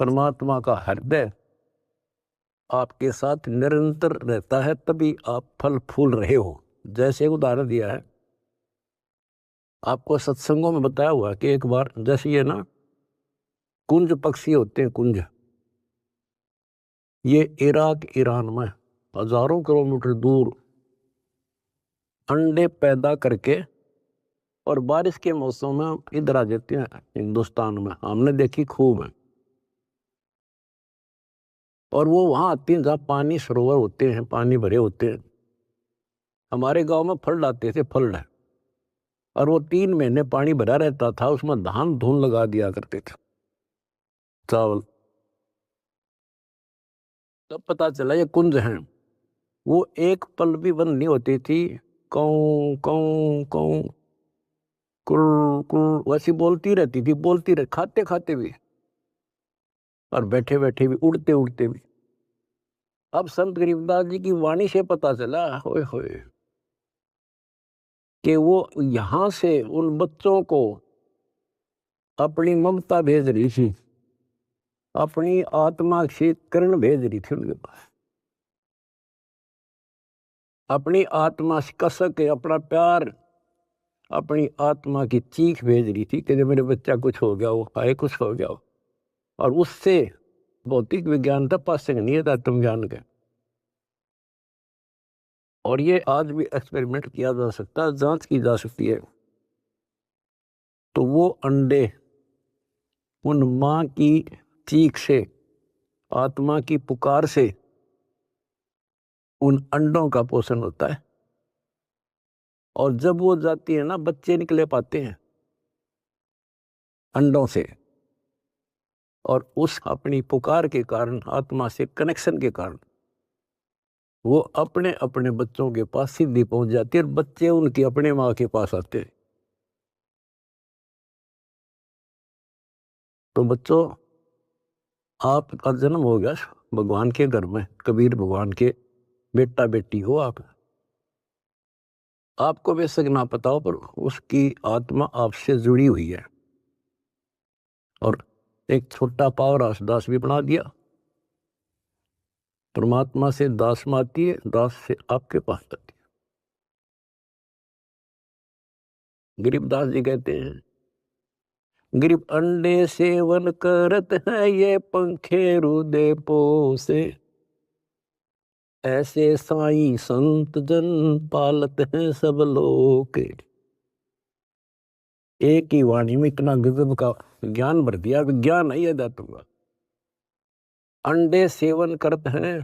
परमात्मा का हृदय आपके साथ निरंतर रहता है, तभी आप फल फूल रहे हो। जैसे उदाहरण दिया है आपको, सत्संगों में बताया हुआ कि एक बार जैसे ये ना कुंज पक्षी होते हैं, कुंज, ये इराक ईरान में हजारों किलोमीटर दूर अंडे पैदा करके और बारिश के मौसम में इधर आ जाते हैं हिंदुस्तान में। हमने देखी खूब है। और वो वहां आती हैं जहाँ पानी सरोवर होते हैं, पानी भरे होते हैं। हमारे गांव में फल लाते थे, फल है, और वो 3 महीने पानी भरा रहता था, उसमें धान धून लगा दिया करते थे, चावल। तब पता चला ये कुंज हैं। वो एक पल भी बंद नहीं होती थी, कौं कौं कौं कुर कुर वैसी बोलती रहती थी, बोलती रह, खाते खाते भी और बैठे बैठे भी, उड़ते उड़ते भी। अब संत गरीबदास जी की वाणी से पता चला, होए होए, कि वो यहां से उन बच्चों को अपनी ममता भेज रही थी, अपनी आत्मा से किरण भेज रही थी उनके पास, अपनी आत्मा से कसक के अपना प्यार, अपनी आत्मा की चीख भेज रही थी कि मेरे बच्चा कुछ हो गया हो, हाय कुछ हो गया हो। और उससे भौतिक विज्ञान था, पासिंग नहीं था आत्म ज्ञान का। और ये आज भी एक्सपेरिमेंट किया जा सकता है, जांच की जा सकती है। तो वो अंडे उन माँ की चीख से, आत्मा की पुकार से उन अंडों का पोषण होता है। और जब वो जाती है ना, बच्चे निकले पाते हैं अंडों से, और उस अपनी पुकार के कारण, आत्मा से कनेक्शन के कारण, वो अपने अपने बच्चों के पास सीधी पहुंच जाती है, और बच्चे उनकी अपने माँ के पास आते हैं। तो बच्चों, आपका जन्म हो गया भगवान के घर में, कबीर भगवान के बेटा बेटी हो आप। आपको बेशक ना पता हो, पर उसकी आत्मा आपसे जुड़ी हुई है। और एक छोटा पाव दास भी बना दिया। परमात्मा से दास में आती है, दास से आपके पास आती है। गरीबदास जी कहते हैं, गरीब अंडे सेवन करत है, ये पंखे रुदे पोसे, ऐसे साईं संत जन पालत हैं सब लोग। एक ही वाणी में इतना गजब का ज्ञान भर दिया, विज्ञान है यह दातुगा। अंडे सेवन करते हैं,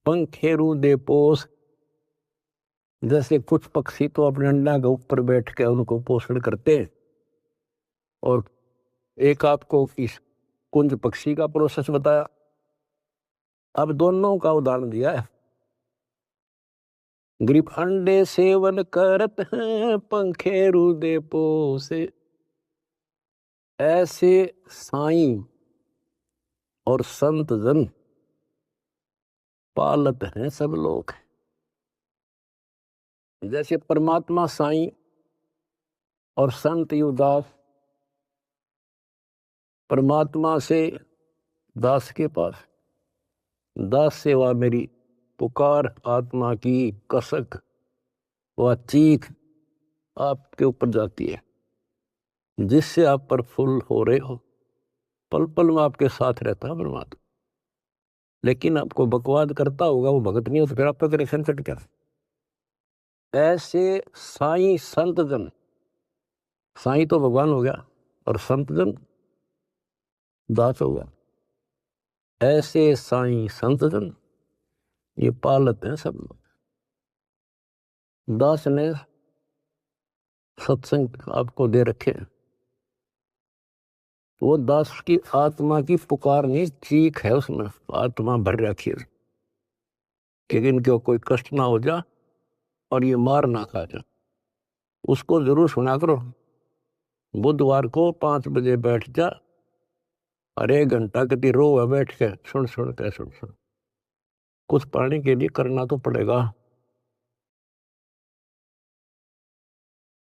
पंखेरु दे पोस, जैसे कुछ पक्षी तो अपने अंडा के ऊपर बैठ के उनको पोषण करते हैं। और एक आपको इस कुंज पक्षी का प्रोसेस बताया, अब दोनों का उदाहरण दिया है। गरीब अंडे सेवन करत हैं, पंखेरु दे पोसे, ऐसे साईं और संत जन पालत हैं सब लोग। जैसे परमात्मा साईं और संत युवदास परमात्मा से दास के पास, दास से वह मेरी पुकार, आत्मा की कसक, वह चीख आपके ऊपर जाती है, जिससे आप प्रफुल्ल हो रहे हो। पल पल में आपके साथ रहता है परमात्मा। लेकिन आपको बकवाद करता होगा, वो भगत नहीं हो, तो फिर आपका कनेक्शन कट गया। ऐसे साईं संत जन, साईं तो भगवान हो गया और संत जन दास हो गया। ऐसे साईं संत जन ये पालत हैं सब लोग। दास ने सत्संग आपको दे रखे हैं, वो दास की आत्मा की पुकार नहीं, चीख है, उसमें आत्मा भर रखी है कि इनको कोई कष्ट ना हो जा और ये मार ना खा जा। उसको जरूर सुना करो। बुधवार को 5 बजे बैठ जा और 1 घंटा कति रो बैठ के सुन सुन के सुन सुन। कुछ पाने के लिए करना तो पड़ेगा।